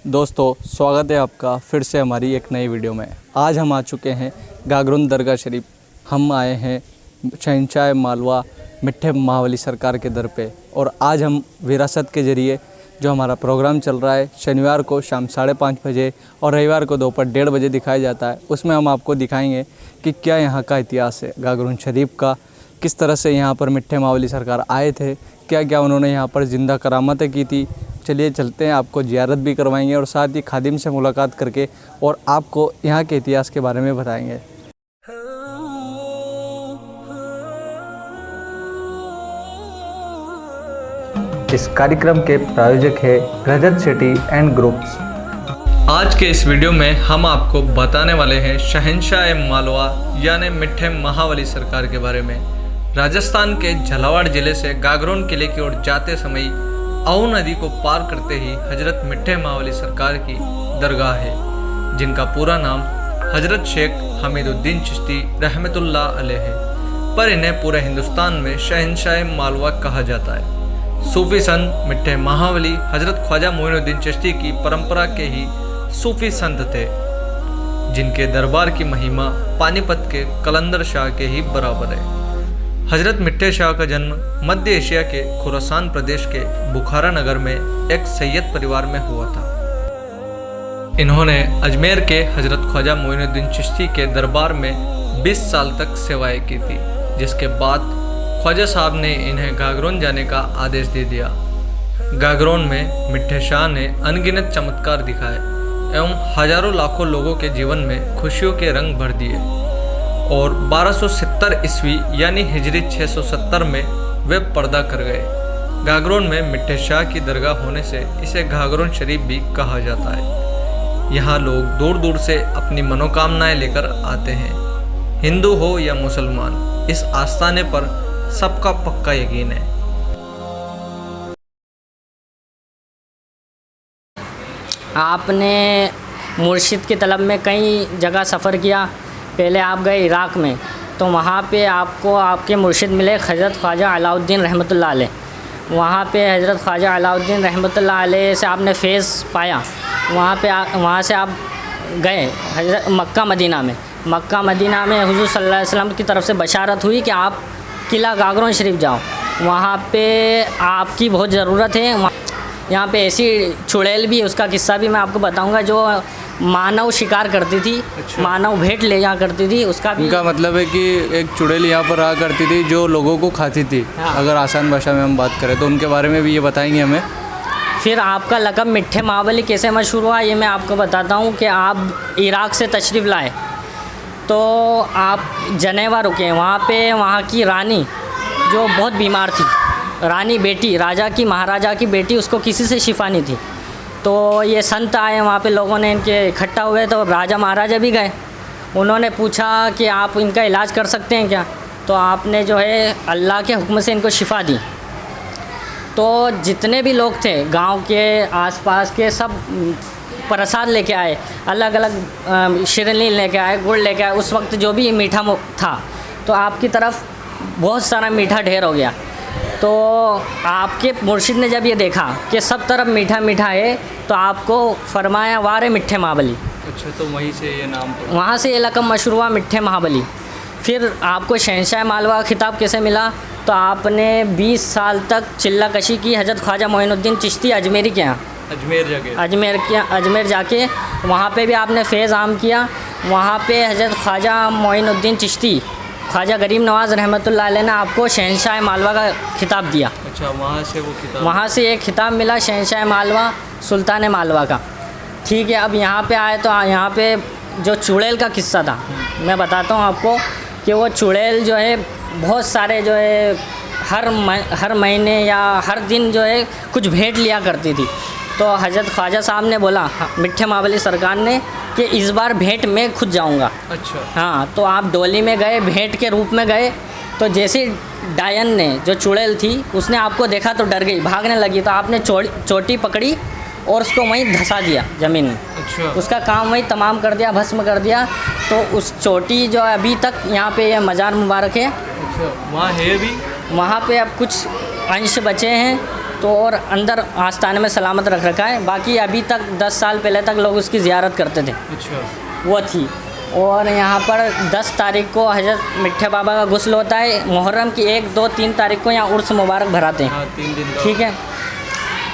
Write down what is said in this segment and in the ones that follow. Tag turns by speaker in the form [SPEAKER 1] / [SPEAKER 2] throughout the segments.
[SPEAKER 1] दोस्तों, स्वागत है आपका फिर से हमारी एक नई वीडियो में। आज हम आ चुके हैं गागरुन दरगाह शरीफ। हम आए हैं शहंशाह मालवा मिट्ठे महाबली सरकार के दर पे और आज हम विरासत के ज़रिए जो हमारा प्रोग्राम चल रहा है शनिवार को शाम 5:30 बजे और रविवार को दोपहर 1:30 बजे दिखाया जाता है। उसमें हम आपको दिखाएंगे कि क्या यहाँ का इतिहास है गागरुन शरीफ का, किस तरह से यहाँ पर मिट्ठे महाबली सरकार आए थे, क्या क्या उन्होंने यहाँ पर ज़िंदा करामतें की थी। चलिए चलते हैं, आपको ज़ियारत भी करवाएंगे और साथ ही खादिम से मुलाकात करके और आपको यहाँ के इतिहास के बारे में बताएंगे। इस कार्यक्रम के प्रायोजक है रजत सिटी एंड ग्रुप्स। आज के इस वीडियो में हम आपको बताने वाले हैं शहंशाह मालवा यानी मिट्ठे महाबली सरकार के बारे में। राजस्थान के झालावाड़ जिले से गागरोन किले की ओर जाते समय आओ नदी को पार करते ही हजरत मिट्ठे महाबली सरकार की दरगाह है, जिनका पूरा नाम हजरत शेख हमीदुद्दीन चिश्ती रहमतुल्लाह अलैह है, पर इन्हें पूरे हिंदुस्तान में शहंशाह मालवा कहा जाता है। सूफी संत मिट्ठे महाबली हजरत ख्वाजा मोइनुद्दीन चिश्ती की परंपरा के ही सूफी संत थे, जिनके दरबार की महिमा पानीपत के कलंदर शाह के ही बराबर है। हजरत मिट्ठे शाह का जन्म मध्य एशिया के खुरासान प्रदेश के बुखारा नगर में एक सैयद परिवार में हुआ था। इन्होंने अजमेर के हजरत ख्वाजा मोइनुद्दीन चिश्ती के दरबार में 20 साल तक सेवाएं की थी, जिसके बाद ख्वाजा साहब ने इन्हें गागरोन जाने का आदेश दे दिया। गागरोन में मिट्ठे शाह ने अनगिनत चमत्कार दिखाए एवं हजारों लाखों लोगों के जीवन में खुशियों के रंग भर दिए और 1270 ईस्वी यानी हिजरी 670 में वे पर्दा कर गए। गागरोन में मिट्ठे शाह की दरगाह होने से इसे गागरोन शरीफ भी कहा जाता है। यहाँ लोग दूर दूर से अपनी मनोकामनाएं लेकर आते हैं। हिंदू हो या मुसलमान, इस आस्थाने पर सबका पक्का यकीन है।
[SPEAKER 2] आपने मुर्शिद की तलब में कई जगह सफ़र किया। पहले आप गए इराक़ में, तो वहाँ पे आपको आपके मुर्शिद मिले हज़रत ख्वाजा अलाउद्दीन रहमतुल्लाह अलैह। वहाँ पे हज़रत ख्वाजा अलाउद्दीन रहमतुल्लाह अलैह से आपने फैज़ पाया। वहाँ से आप गए हज़रत मक्का मदीना में हुज़ूर सल्लल्लाहु अलैहि वसल्लम की तरफ से बशारत हुई कि आप किला गागरोन शरीफ जाओ, वहाँ पे आपकी बहुत ज़रूरत है। यहाँ पे ऐसी चुड़ैल भी, उसका किस्सा भी मैं आपको बताऊँगा, जो मानव शिकार करती थी। अच्छा। मानव भेंट ले जा करती थी, उसका भी
[SPEAKER 1] इनका मतलब है कि एक चुड़ैल यहाँ पर आ करती थी जो लोगों को खाती थी। हाँ। अगर आसान भाषा में हम बात करें तो उनके बारे में भी ये बताएंगे हमें।
[SPEAKER 2] फिर आपका लक़ब मिट्ठे महाबली कैसे मशहूर हुआ, ये मैं आपको बताता हूँ कि आप इराक़ से तशरीफ़ लाए तो आप जनेवा रुके। वहाँ पे वहाँ की रानी जो बहुत बीमार थी, रानी बेटी, राजा की महाराजा की बेटी, उसको किसी से शिफा नहीं थी। तो ये संत आए, वहाँ पे लोगों ने इनके इकट्ठा हुए, तो राजा महाराजा भी गए। उन्होंने पूछा कि आप इनका इलाज कर सकते हैं क्या, तो आपने जो है अल्लाह के हुक्म से इनको शिफा दी। तो जितने भी लोग थे गांव के आसपास के, सब प्रसाद लेके आए, अलग अलग शिरनी लेके आए, गुड़ लेके आए। उस वक्त जो भी मीठा था, तो आपकी तरफ बहुत सारा मीठा ढेर हो गया। तो आपके मुर्शिद ने जब ये देखा कि सब तरफ मीठा मीठा है, तो आपको फरमाया वारे मिट्ठे महाबली।
[SPEAKER 1] अच्छा, तो वहीं से ये नाम,
[SPEAKER 2] वहाँ से ये लक़ब मशहूर हुआ मिट्ठे महाबली। फिर आपको शहंशाह मालवा का खिताब कैसे मिला, तो आपने 20 साल तक चिल्ला कशी की हज़रत ख्वाजा मोइनुद्दीन चिश्ती अजमेरी के यहाँ, अजमेर जाके वहाँ पे भी आपने फैज़ आम किया। वहाँ पे हज़रत ख्वाजा मोइनुद्दीन चिश्ती, ख्वाजा गरीब नवाज़ रहमतुल्लाह अलैह ने आपको शहंशाह मालवा का खिताब दिया।
[SPEAKER 1] अच्छा,
[SPEAKER 2] वहाँ से एक खिताब मिला शहंशाह मालवा सुल्तान मालवा का। ठीक है, अब यहाँ पे आए तो यहाँ पे जो चुड़ैल का किस्सा था मैं बताता हूँ आपको कि वो चुड़ैल जो है बहुत सारे जो है हर महीने या हर दिन जो है कुछ भेंट लिया करती थी। तो हज़रत ख्वाजा साहब ने बोला मिट्ठे महाबली सरकार ने कि इस बार भेंट मैं खुद जाऊंगा। अच्छा। हाँ, तो आप डोली में गए, भेंट के रूप में गए। तो जैसे डायन ने, जो चुड़ैल थी, उसने आपको देखा तो डर गई, भागने लगी। तो आपने चोटी पकड़ी और उसको वहीं धंसा दिया ज़मीन में। अच्छा। उसका काम वहीं तमाम कर दिया, भस्म कर दिया। तो उस चोटी जो अभी तक यहाँ पे ये मज़ार मुबारक है।
[SPEAKER 1] अच्छा, वहाँ है अभी?
[SPEAKER 2] वहाँ पे अब कुछ अंश बचे हैं, तो और अंदर आस्थाने में सलामत रख रखा है। बाकी अभी तक 10 साल पहले तक लोग उसकी ज़ियारत करते थे,
[SPEAKER 1] अच्छा।
[SPEAKER 2] वो थी। और यहाँ पर 10 तारीख को हज़रत मिट्ठे बाबा का गुस्ल होता है। मुहर्रम की 1, 2, 3 तारीख को यहाँ उर्स मुबारक भराते हैं।
[SPEAKER 1] हाँ, 3 दिन का।
[SPEAKER 2] ठीक है।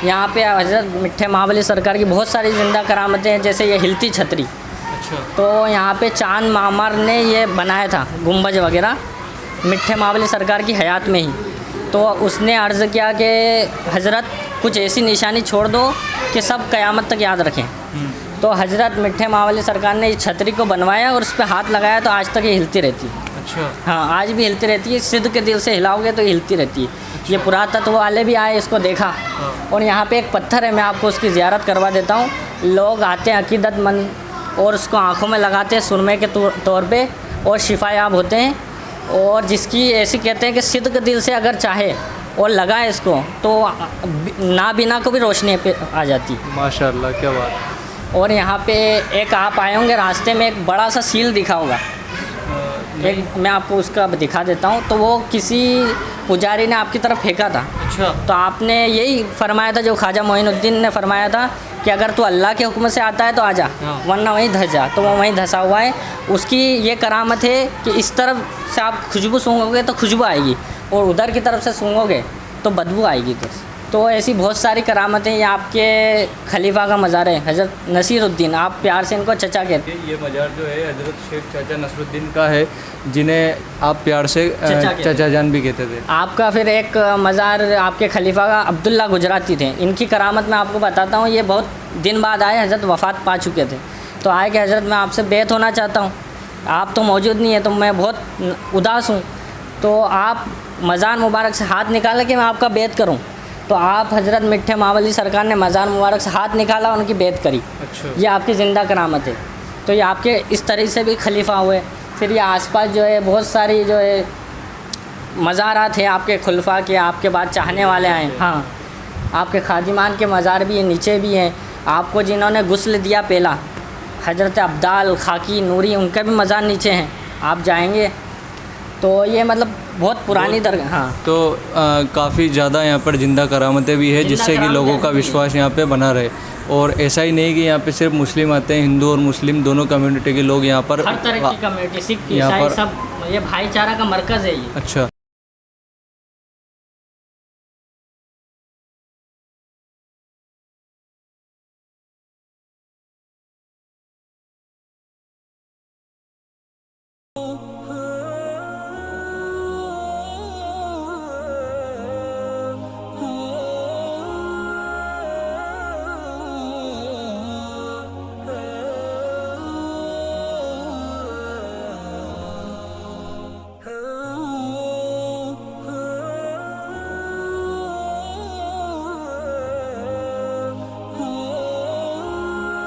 [SPEAKER 2] यहाँ पे हज़रत मिट्ठे महाबली सरकार की बहुत सारी ज़िंदा करामतें हैं, जैसे ये हिलती छतरी।
[SPEAKER 1] अच्छा।
[SPEAKER 2] तो यहाँ पे चांद मामर ने ये बनाया था गुंबज वगैरह, मिट्ठे महाबली सरकार की हयात में ही। तो उसने अर्ज़ किया कि हज़रत कुछ ऐसी निशानी छोड़ दो कि सब क़यामत तक याद रखें। तो हज़रत मिट्ठे महाबली सरकार ने इस छतरी को बनवाया और उस पर हाथ लगाया, तो आज तक ये हिलती रहती है।
[SPEAKER 1] अच्छा।
[SPEAKER 2] हाँ, आज भी हिलती रहती है। सिद्ध के दिल से हिलाओगे तो हिलती रहती है। अच्छा। ये पुरातत्व वाले भी आए, इसको देखा।
[SPEAKER 1] हाँ।
[SPEAKER 2] और यहाँ पे एक पत्थर है, मैं आपको उसकी ज़ियारत करवा देता हूँ। लोग आते हैं अकीदतमंद और उसको आँखों में लगाते हैं सुरमे के तौर पे, और शिफायाब होते हैं। और जिसकी ऐसी कहते हैं कि सिद्ध के दिल से अगर चाहे और लगाए इसको, तो नाबीना को भी रोशनी पे आ जाती।
[SPEAKER 1] माशाल्लाह, क्या बात।
[SPEAKER 2] और यहाँ पे एक आप आए होंगे, रास्ते में एक बड़ा सा सील दिखा होगा। एक मैं आपको उसका दिखा देता हूँ। तो वो किसी पुजारी ने आपकी तरफ फेंका था।
[SPEAKER 1] अच्छा।
[SPEAKER 2] तो आपने यही फरमाया था जो ख्वाजा मोइनुद्दीन ने फरमाया था कि अगर तू अल्लाह के हुक्म से आता है तो आजा, वरना वहीं धंस जा। तो वो वहीं धंसा हुआ है। उसकी ये करामत है कि इस तरफ से आप खुशबू सूंघोगे तो खुशबू आएगी, और उधर की तरफ से सूंघोगे तो बदबू आएगी। तो ऐसी बहुत सारी करामतें। ये आपके खलीफा का मज़ार है, हज़रत नसीरुद्दीन, आप प्यार से इनको चचा कहते हैं।
[SPEAKER 1] ये मज़ार जो है हज़रत शेख चाचा नसरुद्दीन का है, जिन्हें आप प्यार से चाचा जान भी कहते थे।
[SPEAKER 2] आपका फिर एक मज़ार आपके खलीफा का अब्दुल्ला गुजराती थे। इनकी करामत मैं आपको बताता हूँ। ये बहुत दिन बाद आए, हज़रत वफ़ात पा चुके थे। तो आए कि हज़रत मैं आपसे बैत होना चाहता हूँ, आप तो मौजूद नहीं है, तो मैं बहुत उदास हूँ। तो आप मज़ार मुबारक से हाथ निकाला कि मैं आपका बैत करूँ। तो आप हज़रत मिट्ठे महाबली सरकार ने मज़ार मुबारक से हाथ निकाला, उनकी बैत करी।
[SPEAKER 1] अच्छा।
[SPEAKER 2] ये आपकी ज़िंदा करामत है। तो ये आपके इस तरह से भी खलीफा हुए। फिर ये आसपास जो है बहुत सारी जो है मज़ारात हैं आपके खुलफा के, आपके बाद चाहने वाले आए। हाँ, आपके खादिमान के मज़ार भी हैं, नीचे भी हैं। आपको जिन्होंने गुस्ल दिया पहला, हज़रत अब्दाल, खाकी, नूरी, उनका भी मज़ार नीचे हैं। आप जाएंगे तो ये मतलब बहुत पुरानी दरगाह। हाँ।
[SPEAKER 1] तो काफ़ी ज़्यादा यहाँ पर जिंदा करामतें भी है, जिससे कि लोगों का विश्वास यहाँ पे बना रहे। और ऐसा ही नहीं कि यहाँ पे सिर्फ मुस्लिम आते हैं, हिंदू और मुस्लिम दोनों कम्युनिटी के लोग यहाँ पर,
[SPEAKER 2] हर तरह की कम्युनिटी, सिख, ईसाई, सब, ये भाईचारा का मरकज़ है ये।
[SPEAKER 1] अच्छा।